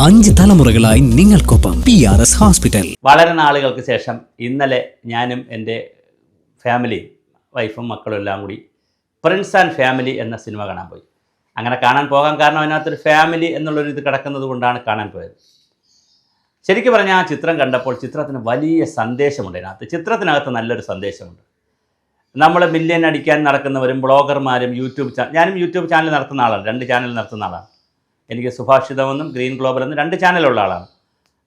5 തലമുറകളായി നിങ്ങൾക്കൊപ്പം PRS hospital. വളരെ നാളുകൾക്ക് ശേഷം ഇന്നലെ ഞാനും എൻ്റെ ഫാമിലിയും വൈഫും മക്കളും എല്ലാം കൂടി പ്രിൻസ് ആൻഡ് ഫാമിലി എന്ന സിനിമ കാണാൻ പോയി. അങ്ങനെ കാണാൻ പോകാൻ കാരണം അതിനകത്തൊരു ഫാമിലി എന്നുള്ളൊരു ഇത് കിടക്കുന്നത് കൊണ്ടാണ് കാണാൻ പോയത്. ശരിക്കും പറഞ്ഞാൽ ആ ചിത്രം കണ്ടപ്പോൾ ചിത്രത്തിന് വലിയ സന്ദേശമുണ്ട്. ചിത്രത്തിനകത്ത് നല്ലൊരു സന്ദേശമുണ്ട്. നമ്മൾ മില്യൺ അടിക്കാൻ നടക്കുന്നവരും ബ്ലോഗർമാരും ഞാനും യൂട്യൂബ് ചാനൽ നടത്തുന്ന ആളാണ്, 2 ചാനൽ നടത്തുന്ന ആളാണ്. എനിക്ക് സുഭാഷിതമെന്നും ഗ്രീൻ ഗ്ലോബൽ എന്നും 2 ചാനലുള്ള ആളാണ്.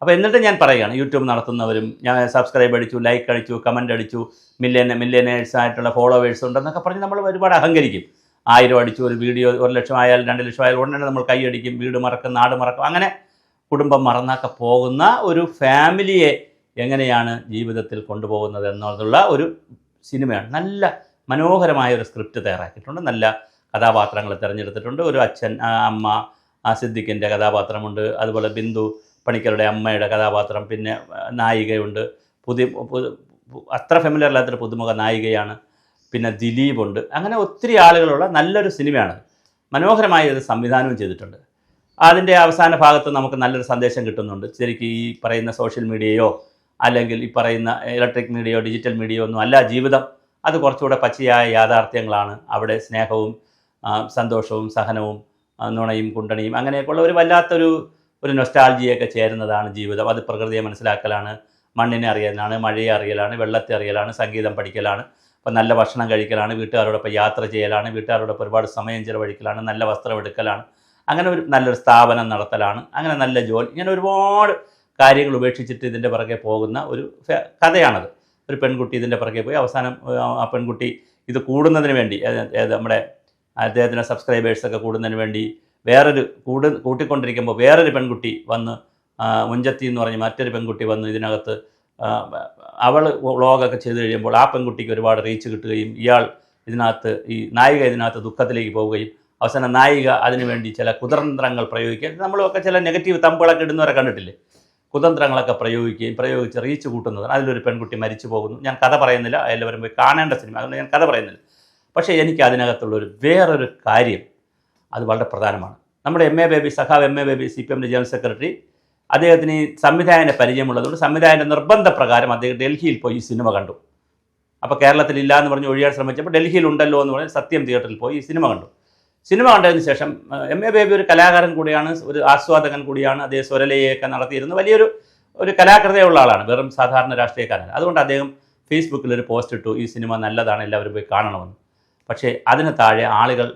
അപ്പോൾ എന്നിട്ട് ഞാൻ പറയുകയാണ്, യൂട്യൂബ് നടത്തുന്നവരും ഞാൻ സബ്സ്ക്രൈബ് അടിച്ചു, ലൈക്ക് അടിച്ചു, കമൻ്റ് അടിച്ചു, മില്യനേഴ്സ് ആയിട്ടുള്ള ഫോളോവേഴ്സ് ഉണ്ടെന്നൊക്കെ പറഞ്ഞ് നമ്മൾ ഒരുപാട് അഹങ്കരിക്കും. 1000 അടിച്ചു, ഒരു വീഡിയോ 1 ലക്ഷം ആയാൽ 2 ലക്ഷം ആയാൽ ഉടനെ നമ്മൾ കൈയടിക്കും, വീട് മറക്കും, നാട് മറക്കും, അങ്ങനെ കുടുംബം മറന്നൊക്കെ പോകുന്ന ഒരു ഫാമിലിയെ എങ്ങനെയാണ് ജീവിതത്തിൽ കൊണ്ടുപോകുന്നത് എന്നുള്ള ഒരു സിനിമയാണ്. നല്ല മനോഹരമായ ഒരു സ്ക്രിപ്റ്റ് തയ്യാറാക്കിയിട്ടുണ്ട്, നല്ല കഥാപാത്രങ്ങൾ തിരഞ്ഞെടുത്തിട്ടുണ്ട്. ഒരു അച്ഛൻ, അമ്മ, സിദ്ദിഖിൻ്റെ കഥാപാത്രമുണ്ട്, അതുപോലെ ബിന്ദു പണിക്കരുടെ അമ്മയുടെ കഥാപാത്രം, പിന്നെ നായികയുണ്ട്, അത്ര ഫെമിലിയർ അല്ലാത്തൊരു പുതുമുഖ നായികയാണ്, പിന്നെ ദിലീപുണ്ട്. അങ്ങനെ ഒത്തിരി ആളുകളുള്ള നല്ലൊരു സിനിമയാണ്. മനോഹരമായ ഒരു സംവിധാനവും ചെയ്തിട്ടുണ്ട്. അതിൻ്റെ അവസാന ഭാഗത്ത് നമുക്ക് നല്ലൊരു സന്ദേശം കിട്ടുന്നുണ്ട്. ശരിക്കും ഈ പറയുന്ന സോഷ്യൽ മീഡിയയോ അല്ലെങ്കിൽ ഈ പറയുന്ന ഇലക്ട്രിക് മീഡിയയോ ഡിജിറ്റൽ മീഡിയയോ ഒന്നും അല്ല ജീവിതം. അത് കുറച്ചുകൂടെ പച്ചയായ യാഥാർത്ഥ്യങ്ങളാണ്. അവിടെ സ്നേഹവും സന്തോഷവും സഹനവും നുണയും കുണ്ടണിയും അങ്ങനെയൊക്കെയുള്ള ഒരു വല്ലാത്തൊരു നൊസ്റ്റാൾജിയൊക്കെ ചേരുന്നതാണ് ജീവിതം. അത് പ്രകൃതിയെ മനസ്സിലാക്കലാണ്, മണ്ണിനെ അറിയലാണ്, മഴയെ അറിയലാണ്, വെള്ളത്തെ അറിയലാണ്, സംഗീതം പഠിക്കലാണ്, അപ്പോൾ നല്ല ഭക്ഷണം കഴിക്കലാണ്, വീട്ടുകാരോടൊപ്പം യാത്ര ചെയ്യലാണ്, വീട്ടുകാരോടൊപ്പം ഒരുപാട് സമയം ചിലവഴിക്കലാണ്, നല്ല വസ്ത്രം എടുക്കലാണ്, അങ്ങനെ ഒരു നല്ലൊരു സ്ഥാപനം നടത്തലാണ്, അങ്ങനെ നല്ല ജോലി, ഇങ്ങനെ ഒരുപാട് കാര്യങ്ങൾ ഉപേക്ഷിച്ചിട്ട് ഇതിൻ്റെ പുറകെ പോകുന്ന ഒരു കഥയാണത്. ഒരു പെൺകുട്ടി ഇതിൻ്റെ പുറകെ പോയി അവസാനം ആ പെൺകുട്ടി ഇത് കൂടുന്നതിന് വേണ്ടി, നമ്മുടെ അദ്ദേഹത്തിൻ്റെ സബ്സ്ക്രൈബേഴ്സൊക്കെ കൂടുന്നതിന് വേണ്ടി കൂട്ടിക്കൊണ്ടിരിക്കുമ്പോൾ വേറൊരു പെൺകുട്ടി വന്ന്, മുഞ്ചത്തി എന്ന് പറഞ്ഞ് മറ്റൊരു പെൺകുട്ടി വന്ന് ഇതിനകത്ത് അവൾ വ്ളോഗൊക്കെ ചെയ്ത് കഴിയുമ്പോൾ ആ പെൺകുട്ടിക്ക് ഒരുപാട് റീച്ച് കിട്ടുകയും ഈ നായിക ഇതിനകത്ത് ദുഃഖത്തിലേക്ക് പോവുകയും അവസാനം നായിക അതിനുവേണ്ടി ചില കുതന്ത്രങ്ങൾ പ്രയോഗിക്കുക. നമ്മളൊക്കെ ചില നെഗറ്റീവ് തമ്പുകളൊക്കെ ഇടുന്നവരെ കണ്ടിട്ടില്ലേ, കുതന്ത്രങ്ങളൊക്കെ പ്രയോഗിച്ച് റീച്ച് കൂട്ടുന്നത്. അതിലൊരു പെൺകുട്ടി മരിച്ചു പോകുന്നു. ഞാൻ കഥ പറയുന്നില്ല, എല്ലാവരും പോയി കാണേണ്ട സിനിമ, അതുകൊണ്ട് ഞാൻ കഥ പറയുന്നില്ല. പക്ഷേ എനിക്ക് അതിനകത്തുള്ളൊരു വേറൊരു കാര്യം അത് വളരെ പ്രധാനമാണ്. നമ്മുടെ സഖാവ് M A baby CPM general secretary, അദ്ദേഹത്തിന് ഈ സംവിധായകൻ്റെ പരിചയമുള്ളതുകൊണ്ട് സംവിധായകൻ്റെ നിർബന്ധപ്രകാരം അദ്ദേഹം ഡൽഹിയിൽ പോയി ഈ സിനിമ കണ്ടു. അപ്പോൾ കേരളത്തിലില്ല എന്ന് പറഞ്ഞ് ഒഴിയാൻ ശ്രമിച്ചപ്പോൾ ഡൽഹിയിൽ ഉണ്ടല്ലോ എന്ന് പറഞ്ഞ് സത്യം തിയേറ്ററിൽ പോയി ഈ സിനിമ കണ്ടു. സിനിമ കണ്ടതിന് ശേഷം എം എ ബേബി ഒരു കലാകാരൻ കൂടിയാണ്, ഒരു ആസ്വാദകൻ കൂടിയാണ്. അദ്ദേഹം സ്വരലയൊക്കെ നടത്തിയിരുന്ന വലിയൊരു കലാകൃതയുള്ള ആളാണ്, വെറും സാധാരണ രാഷ്ട്രീയക്കാരൻ. അതുകൊണ്ട് അദ്ദേഹം ഫേസ്ബുക്കിലൊരു പോസ്റ്റ് ഇട്ടു, ഈ സിനിമ നല്ലതാണ്, എല്ലാവരും പോയി കാണണമെന്ന്. പക്ഷേ അതിന് താഴെ ആളുകൾ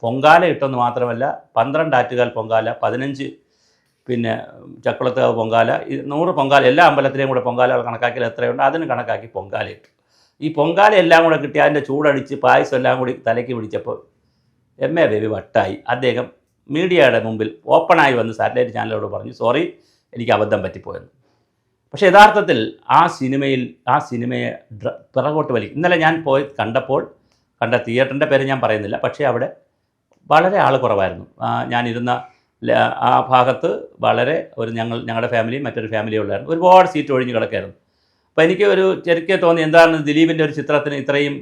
പൊങ്കാല ഇട്ടെന്ന് മാത്രമല്ല, 12 ആറ്റുകാൽ പൊങ്കാല, 15 പിന്നെ ചക്കുളത്താവ് പൊങ്കാല, 100 പൊങ്കാല, എല്ലാ അമ്പലത്തിലെയും കൂടെ പൊങ്കാലകൾ കണക്കാക്കിയാൽ എത്രയുണ്ട് അതിന് കണക്കാക്കി പൊങ്കാല ഇട്ടു. ഈ പൊങ്കാല എല്ലാം കൂടെ കിട്ടി അതിൻ്റെ ചൂടടിച്ച് പായസം എല്ലാം കൂടി തലയ്ക്ക് പിടിച്ചപ്പോൾ എം എ ബേബി വട്ടായി. അദ്ദേഹം മീഡിയയുടെ മുമ്പിൽ ഓപ്പണായി വന്ന് സാറ്റലൈറ്റ് ചാനലിനോട് പറഞ്ഞു, സോറി, എനിക്ക് അബദ്ധം പറ്റിപ്പോയെന്ന്. പക്ഷേ യഥാർത്ഥത്തിൽ ആ സിനിമയെ പിറകോട്ട് വലിക്കും. ഇന്നലെ ഞാൻ പോയി കണ്ട തിയേറ്ററിൻ്റെ പേര് ഞാൻ പറയുന്നില്ല, പക്ഷേ അവിടെ വളരെ ആൾ കുറവായിരുന്നു. ഞാനിരുന്ന ആ ഭാഗത്ത് വളരെ ഞങ്ങളുടെ ഫാമിലിയും മറ്റൊരു ഫാമിലിയും ഉള്ളായിരുന്നു. ഒരുപാട് സീറ്റ് ഒഴിഞ്ഞ് കിടക്കായിരുന്നു. അപ്പോൾ എനിക്ക് ശരിക്കും തോന്നി, എന്താണ് ദിലീപിൻ്റെ ഒരു ചിത്രത്തിന് ഇത്രയും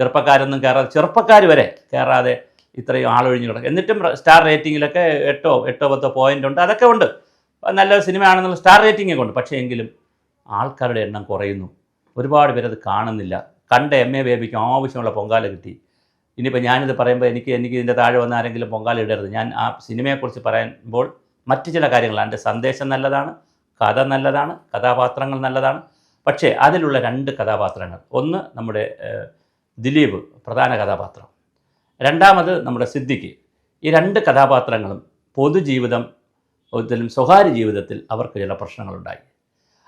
ചെറുപ്പക്കാരൊന്നും ചെറുപ്പക്കാർ വരെ കയറാതെ ഇത്രയും ആളൊഴിഞ്ഞ് കിടക്കുക. എന്നിട്ടും സ്റ്റാർ റേറ്റിങ്ങിലൊക്കെ 8-10 പോയിൻ്റ് ഉണ്ട്, അതൊക്കെ ഉണ്ട്, നല്ലൊരു സിനിമയാണെന്നുള്ള സ്റ്റാർ റേറ്റിംഗൊക്കെ ഉണ്ട്. പക്ഷേ എങ്കിലും ആൾക്കാരുടെ എണ്ണം കുറയുന്നു, ഒരുപാട് പേരത് കാണുന്നില്ല. കണ്ട എം എ ബേബിക്ക് ആവശ്യമുള്ള പൊങ്കാല കിട്ടി. ഇനിയിപ്പോൾ ഞാനിത് പറയുമ്പോൾ എനിക്ക് ഇതിൻ്റെ താഴെ വന്ന് ആരെങ്കിലും പൊങ്കാല ഇടരുത്. ഞാൻ ആ സിനിമയെക്കുറിച്ച് പറയുമ്പോൾ മറ്റു ചില കാര്യങ്ങളാണ്. എൻ്റെ സന്ദേശം നല്ലതാണ്, കഥ നല്ലതാണ്, കഥാപാത്രങ്ങൾ നല്ലതാണ്. പക്ഷേ അതിലുള്ള 2 കഥാപാത്രങ്ങൾ, ഒന്ന് നമ്മുടെ ദിലീപ് പ്രധാന കഥാപാത്രം, രണ്ടാമത് നമ്മുടെ സിദ്ദിഖ്. ഈ 2 കഥാപാത്രങ്ങളും പൊതുജീവിതത്തിലും സ്വകാര്യ ജീവിതത്തിൽ അവർക്ക് ചില പ്രശ്നങ്ങളുണ്ടായി.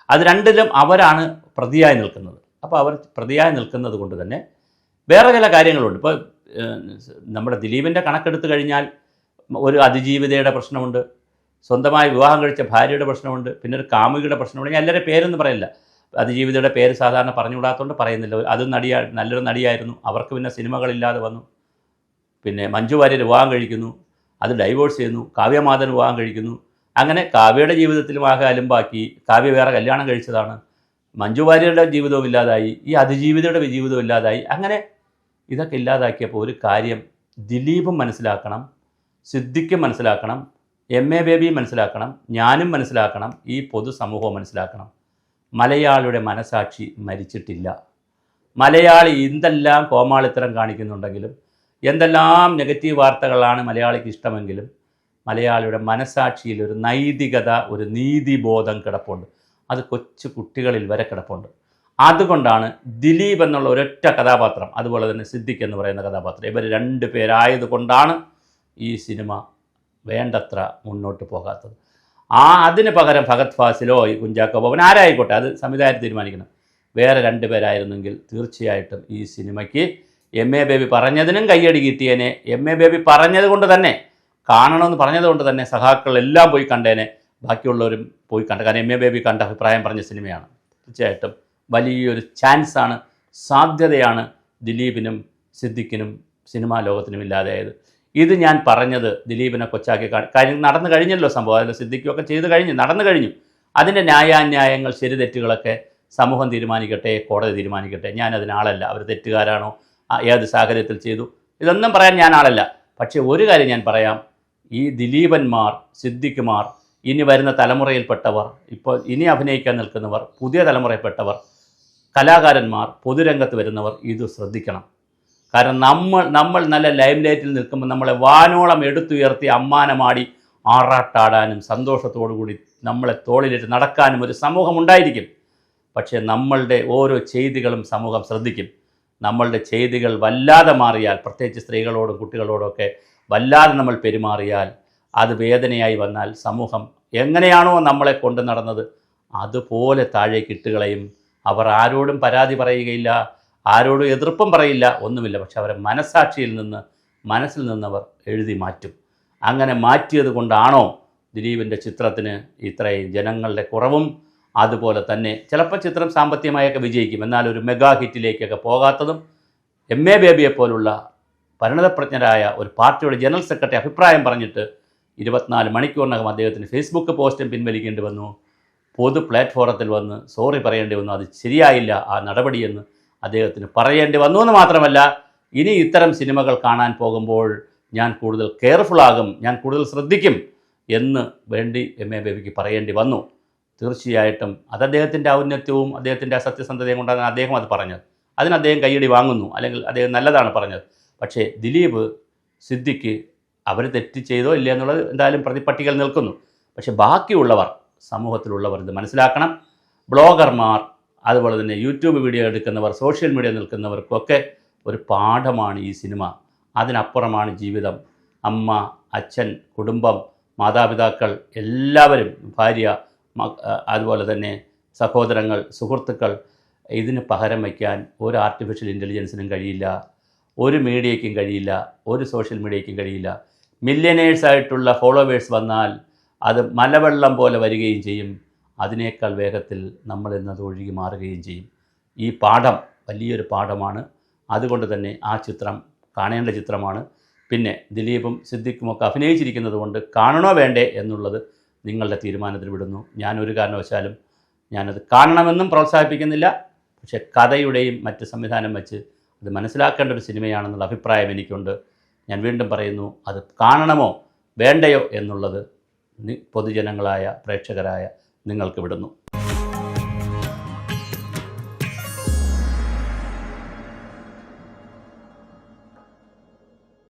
അത് രണ്ടിലും അവരാണ് പ്രതിയായി നിൽക്കുന്നത്. അപ്പോൾ അവർ പ്രതിയായി നിൽക്കുന്നത് കൊണ്ട് തന്നെ വേറെ ചില കാര്യങ്ങളുണ്ട്. ഇപ്പോൾ നമ്മുടെ ദിലീപിൻ്റെ കണക്കെടുത്ത് കഴിഞ്ഞാൽ ഒരു അതിജീവിതയുടെ പ്രശ്നമുണ്ട്, സ്വന്തമായി വിവാഹം കഴിച്ച ഭാര്യയുടെ പ്രശ്നമുണ്ട്, പിന്നെ ഒരു കാമുകിയുടെ പ്രശ്നമുണ്ട്. ഞാൻ എല്ലാവരുടെ പേരൊന്നും പറയില്ല, അതിജീവിതയുടെ പേര് സാധാരണ പറഞ്ഞുകൂടാത്തതുകൊണ്ട് പറയുന്നില്ല. അത് നല്ലൊരു നടിയായിരുന്നു, അവർക്ക് പിന്നെ സിനിമകളില്ലാതെ വന്നു. പിന്നെ മഞ്ജു വാര്യർ വിവാഹം കഴിക്കുന്നു, അത് ഡൈവോഴ്സ് ചെയ്യുന്നു. കാവ്യമാധവൻ വിവാഹം കഴിക്കുന്നു. അങ്ങനെ കാവ്യയുടെ ജീവിതത്തിലും ആകെ അലുമ്പാക്കി. കാവ്യ വേറെ കല്യാണം കഴിച്ചതാണ്, മഞ്ജു വാര്യരുടെ ജീവിതവും ഇല്ലാതായി, ഈ അതിജീവിതയുടെ ജീവിതവും ഇല്ലാതായി. അങ്ങനെ ഇതൊക്കെ ഇല്ലാതാക്കിയപ്പോൾ ഒരു കാര്യം ദിലീപും മനസ്സിലാക്കണം, സിദ്ദിഖും മനസ്സിലാക്കണം, MA ബേബി മനസ്സിലാക്കണം, ഞാനും മനസ്സിലാക്കണം, ഈ പൊതുസമൂഹവും മനസ്സിലാക്കണം. മലയാളിയുടെ മനസാക്ഷി മരിച്ചിട്ടില്ല. മലയാളി എന്തെല്ലാം കോമാളിത്തരം കാണിക്കുന്നുണ്ടെങ്കിലും, എന്തെല്ലാം നെഗറ്റീവ് വാർത്തകളാണ് മലയാളിക്ക് ഇഷ്ടമെങ്കിലും, മലയാളിയുടെ മനസാക്ഷിയിൽ ഒരു നൈതികത, ഒരു നീതിബോധം കിടപ്പുണ്ട്. അത് കൊച്ചു കുട്ടികളിൽ വരെ കിടപ്പുണ്ട്. അതുകൊണ്ടാണ് ദിലീപ് എന്നുള്ള ഒരൊറ്റ കഥാപാത്രം, അതുപോലെ തന്നെ സിദ്ദിഖ് എന്ന് പറയുന്ന കഥാപാത്രം, ഇവർ 2 പേരായതുകൊണ്ടാണ് ഈ സിനിമ വേണ്ടത്ര മുന്നോട്ട് പോകാത്തത്. അതിന് പകരം ഫഹദ് ഫാസിലോ ഈ കുഞ്ചാക്കോ ബോബൻ ആരായിക്കോട്ടെ, അത് സംവിധായകർ തീരുമാനിക്കണം. വേറെ 2 പേരായിരുന്നെങ്കിൽ തീർച്ചയായിട്ടും ഈ സിനിമയ്ക്ക് MA ബേബി പറഞ്ഞതിനും കയ്യടി കിട്ടിയേനെ. MA ബേബി പറഞ്ഞത് കൊണ്ട് തന്നെ, കാണണമെന്ന് പറഞ്ഞതുകൊണ്ട് തന്നെ സഖാക്കൾ എല്ലാം പോയി കണ്ടേനെ, ബാക്കിയുള്ളവരും പോയി കണ്ട. കാരണം MA ബേബി കണ്ട അഭിപ്രായം പറഞ്ഞ സിനിമയാണ്. തീർച്ചയായിട്ടും വലിയൊരു ചാൻസാണ്, സാധ്യതയാണ് ദിലീപിനും സിദ്ദിഖിനും സിനിമാ ലോകത്തിനും ഇല്ലാതെയായത്. ഇത് ഞാൻ പറഞ്ഞത് ദിലീപിനെ കൊച്ചാക്കി കാര്യം നടന്നു കഴിഞ്ഞല്ലോ സംഭവം. അതിൽ സിദ്ദിഖുമൊക്കെ ചെയ്ത് കഴിഞ്ഞു, നടന്നു കഴിഞ്ഞു. അതിൻ്റെ ന്യായാന്യായങ്ങൾ ശരി തെറ്റുകളൊക്കെ സമൂഹം തീരുമാനിക്കട്ടെ, കോടതി തീരുമാനിക്കട്ടെ. ഞാനതിനാളല്ല. അവർ തെറ്റുകാരാണോ, ഏത് സാഹചര്യത്തിൽ ചെയ്തു, ഇതൊന്നും പറയാൻ ഞാൻ ആളല്ല. പക്ഷേ ഒരു കാര്യം ഞാൻ പറയാം, ഈ ദിലീപന്മാർ, സിദ്ദിഖുമാർ, ഇനി വരുന്ന തലമുറയിൽപ്പെട്ടവർ, ഇപ്പോൾ ഇനി അഭിനയിക്കാൻ നിൽക്കുന്നവർ, പുതിയ തലമുറയിൽപ്പെട്ടവർ, കലാകാരന്മാർ, പൊതുരംഗത്ത് വരുന്നവർ ഇത് ശ്രദ്ധിക്കണം. കാരണം നമ്മൾ നല്ല ലൈം ലൈറ്റിൽ നിൽക്കുമ്പോൾ നമ്മളെ വാനോളം എടുത്തുയർത്തി അമ്മാനമാടി ആറാട്ടാടാനും സന്തോഷത്തോടു കൂടി നമ്മളെ തോളിലിട്ട് നടക്കാനും ഒരു സമൂഹം ഉണ്ടായിരിക്കും. പക്ഷേ നമ്മളുടെ ഓരോ ചെയ്തികളും സമൂഹം ശ്രദ്ധിക്കും. നമ്മളുടെ ചെയ്തികൾ വല്ലാതെ മാറിയാൽ, പ്രത്യേകിച്ച് സ്ത്രീകളോടും കുട്ടികളോടൊക്കെ വല്ലാതെ നമ്മൾ പെരുമാറിയാൽ, അത് വേദനയായി വന്നാൽ സമൂഹം എങ്ങനെയാണോ നമ്മളെ കൊണ്ടു നടന്നത് അതുപോലെ താഴേക്ക് ഇട്ടുകളയും. അവർ ആരോടും പരാതി പറയുകയില്ല, ആരോടും എതിർപ്പും പറയില്ല, ഒന്നുമില്ല. പക്ഷെ അവരെ മനസ്സിൽ നിന്നവർ എഴുതി മാറ്റും. അങ്ങനെ മാറ്റിയത് കൊണ്ടാണോ ദിലീപിൻ്റെ ചിത്രത്തിന് ഇത്രയും ജനങ്ങളുടെ കുറവും, അതുപോലെ തന്നെ ചിലപ്പോൾ ചിത്രം സാമ്പത്തികമായൊക്കെ വിജയിക്കും, എന്നാൽ ഒരു മെഗാ ഹിറ്റിലേക്കൊക്കെ പോകാത്തതും? MA ബേബിയെ പോലുള്ള പരിണതപ്രജ്ഞരായ ഒരു പാർട്ടിയുടെ ജനറൽ സെക്രട്ടറി അഭിപ്രായം പറഞ്ഞിട്ട് 24 മണിക്കൂറിനകം അദ്ദേഹത്തിന് ഫേസ്ബുക്ക് പോസ്റ്റും പിൻവലിക്കേണ്ടി വന്നു, പൊതു പ്ലാറ്റ്ഫോറത്തിൽ വന്ന് സോറി പറയേണ്ടി വന്നു. അത് ശരിയായില്ല ആ നടപടിയെന്ന് അദ്ദേഹത്തിന് പറയേണ്ടി വന്നു എന്ന് മാത്രമല്ല, ഇനി ഇത്തരം സിനിമകൾ കാണാൻ പോകുമ്പോൾ ഞാൻ കൂടുതൽ കെയർഫുള്ളാകും, ഞാൻ കൂടുതൽ ശ്രദ്ധിക്കും എന്ന് വേണ്ടി MA ബേബിക്ക് പറയേണ്ടി വന്നു. തീർച്ചയായിട്ടും അത് അദ്ദേഹത്തിൻ്റെ ഔന്നത്യവും അദ്ദേഹത്തിൻ്റെ സത്യസന്ധതയും കൊണ്ടാണ് അദ്ദേഹം അത് പറഞ്ഞത്. അതിന് അദ്ദേഹം കയ്യടി വാങ്ങുന്നു, അല്ലെങ്കിൽ അദ്ദേഹം നല്ലതാണ് പറഞ്ഞത്. പക്ഷേ ദിലീപ്, സിദ്ദിഖ് അവർ തെറ്റ് ചെയ്തോ ഇല്ല എന്നുള്ളത് എന്തായാലും പ്രതിപട്ടികയിൽ നിൽക്കുന്നു. പക്ഷേ ബാക്കിയുള്ളവർ, സമൂഹത്തിലുള്ളവർ ഇത് മനസ്സിലാക്കണം. ബ്ലോഗർമാർ, അതുപോലെ തന്നെ യൂട്യൂബ് വീഡിയോ എടുക്കുന്നവർ, സോഷ്യൽ മീഡിയ നിൽക്കുന്നവർക്കൊക്കെ ഒരു പാഠമാണ് ഈ സിനിമ. അതിനപ്പുറമാണ് ജീവിതം. അമ്മ, അച്ഛൻ, കുടുംബം, മാതാപിതാക്കൾ, എല്ലാവരും, ഭാര്യ, അതുപോലെ തന്നെ സഹോദരങ്ങൾ, സുഹൃത്തുക്കൾ, ഇതിന് പകരം വയ്ക്കാൻ ഒരു ആർട്ടിഫിഷ്യൽ ഇൻ്റലിജൻസിനും കഴിയില്ല, ഒരു മീഡിയയ്ക്കും കഴിയില്ല, ഒരു സോഷ്യൽ മീഡിയയ്ക്കും കഴിയില്ല. മില്യനേഴ്സായിട്ടുള്ള ഫോളോവേഴ്സ് വന്നാൽ അത് മലവെള്ളം പോലെ വരികയും ചെയ്യും. അതിനേക്കാൾ വേഗത്തിൽ നമ്മളിൽ നിന്ന് ഒഴുകി മാറുകയും ചെയ്യും. ഈ പാഠം വലിയൊരു പാഠമാണ്. അതുകൊണ്ട് തന്നെ ആ ചിത്രം കാണേണ്ട ചിത്രമാണ്. പിന്നെ ദിലീപും സിദ്ദിഖുമൊക്കെ അഭിനയിച്ചിരിക്കുന്നത് കൊണ്ട് കാണണോ വേണ്ടേ എന്നുള്ളത് നിങ്ങളുടെ തീരുമാനത്തിൽ വിടുന്നു. ഞാനൊരു കാരണവശാലും ഞാനത് കാണണമെന്നും പ്രോത്സാഹിപ്പിക്കുന്നില്ല. പക്ഷേ കഥയുടെയും മറ്റ് സംവിധാനം വെച്ച് അത് മനസ്സിലാക്കേണ്ട ഒരു സിനിമയാണെന്നുള്ള അഭിപ്രായം എനിക്കുണ്ട്. ഞാൻ വീണ്ടും പറയുന്നു, അത് കാണണമോ വേണ്ടയോ എന്നുള്ളത് പൊതുജനങ്ങളായ പ്രേക്ഷകരായ നിങ്ങൾക്ക് വിടുന്നു.